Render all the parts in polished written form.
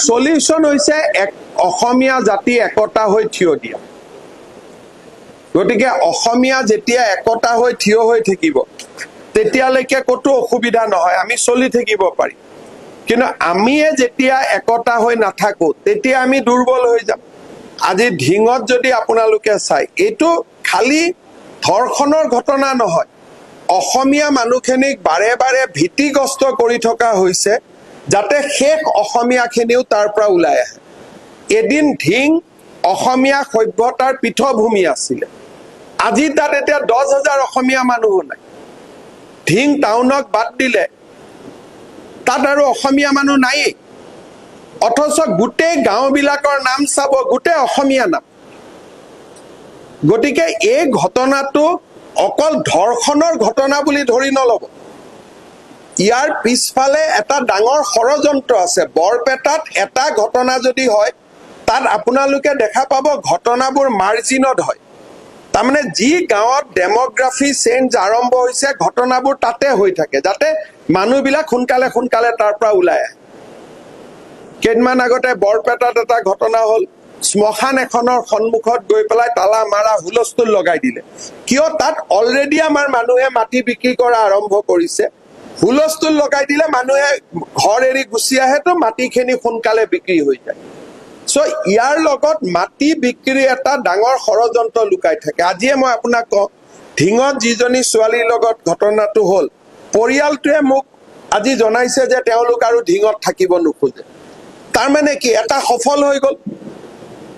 solution হৈছে অসমীয়া জাতি একতা হৈ থিয় দিয়া গতিকে অসমীয়া যেতিয়া একতা হৈ থিয় হৈ থাকিব তেতিয়ালৈকে কতো অসুবিধা নহয় আমি চলি থাকিব পাৰি কিন্তু আমিয়ে যেতিয়া একতা হৈ নাথাকো তেতিয়া আমি দুৰ্বল হৈ যাম আজি ঢিঙত যদি আপোনালোকে চাই এটো খালি ধৰ্ষণৰ ঘটনা নহয় অসমীয়া মানুহখিনিক বাৰে বাৰে ভীতিগ্ৰস্ত কৰি থকা হৈছে যাতে শেষ অসমীয়াখিনিও তাৰ পৰা ওলাই আহে এদিন ঢিং অসমীয়া সভ্যতাৰ পীঠভূমি আছিল আজি তাত এতিয়া 10,000 অসমীয়া মানুহ নাই ঢিং টাউনক বাদ দিলে তাত আৰু অসমীয়া মানুহ নাই অথচ গোটেই গাঁওবিলাকৰ নাম চাব গোটেই অসমীয়া নাম গতিকে এই ঘটনাটো অকল ধৰ্ষণৰ ঘটনা বুলি ধৰি নলব ইয়াৰ পিছফালে এটা ডাঙৰ ষড়যন্ত্ৰ আছে বৰপেটাত এটা ঘটনা যদি হয় তাত আপোনালোকে দেখা পাব ঘটনাবোৰ মাৰ্জিনত হয় তাৰমানে যি গাঁৱত ডেমোগ্ৰাফি চেঞ্জ আৰম্ভ হৈছে ঘটনাবোৰ তাতে হৈ থাকে যাতে মানুহবিলাক সোনকালে সোনকালে তাৰ পৰা ওলাই আহে কেইদিনমান আগতে বৰপেটাত এটা ঘটনা হ'ল শ্মশান এখনৰ সন্মুখত গৈ পেলাই তালা মাৰা হুলস্থুল লগাই দিলে কিয় তাত অলৰেডি আমাৰ মানুহে মাটি বিক্ৰী কৰা আৰম্ভ কৰিছে হুলস্থুল লগাই দিলে মানুহে ঘৰ এৰি গুচি আহে তো মাটিখিনি সোনকালে বিক্ৰী হৈ যায় সো ইয়াৰ লগত মাটি বিক্ৰী এটা ডাঙৰ ষড়যন্ত্ৰ লুকাই থাকে আজিয়ে মই আপোনাক কওঁ ঢিঙত যিজনী ছোৱালীৰ লগত ঘটনাটো হ'ল পৰিয়ালটোৱে মোক আজি জনাইছে যে তেওঁলোক আৰু ঢিঙত থাকিব নোখোজে তাৰ মানে কি এটা সফল হৈ গ'ল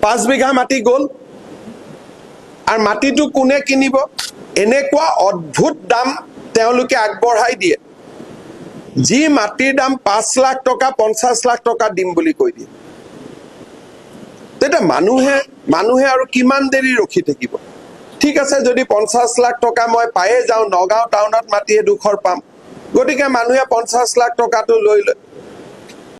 5 বিঘা মাটি গ'ল আৰু মাটিটো কোনে কিনিব এনেকুৱা অদ্ভুত দাম তেওঁলোকে আগবঢ়াই দিয়ে যি মাটিৰ দাম 5 লাখ টকা 50 লাখ টকা দিম বুলি কৈ দিয়ে তেতে মানুহে আৰু কিমান দেৰি ৰখি থাকিব ঠিক আছে যদি 50 লাখ টকা মই পায়ে যাওঁ নগাঁও টাউনত মাটি এডোখৰ পাম গতিকে মানুহে 50 লাখ টকাটো লৈ লয়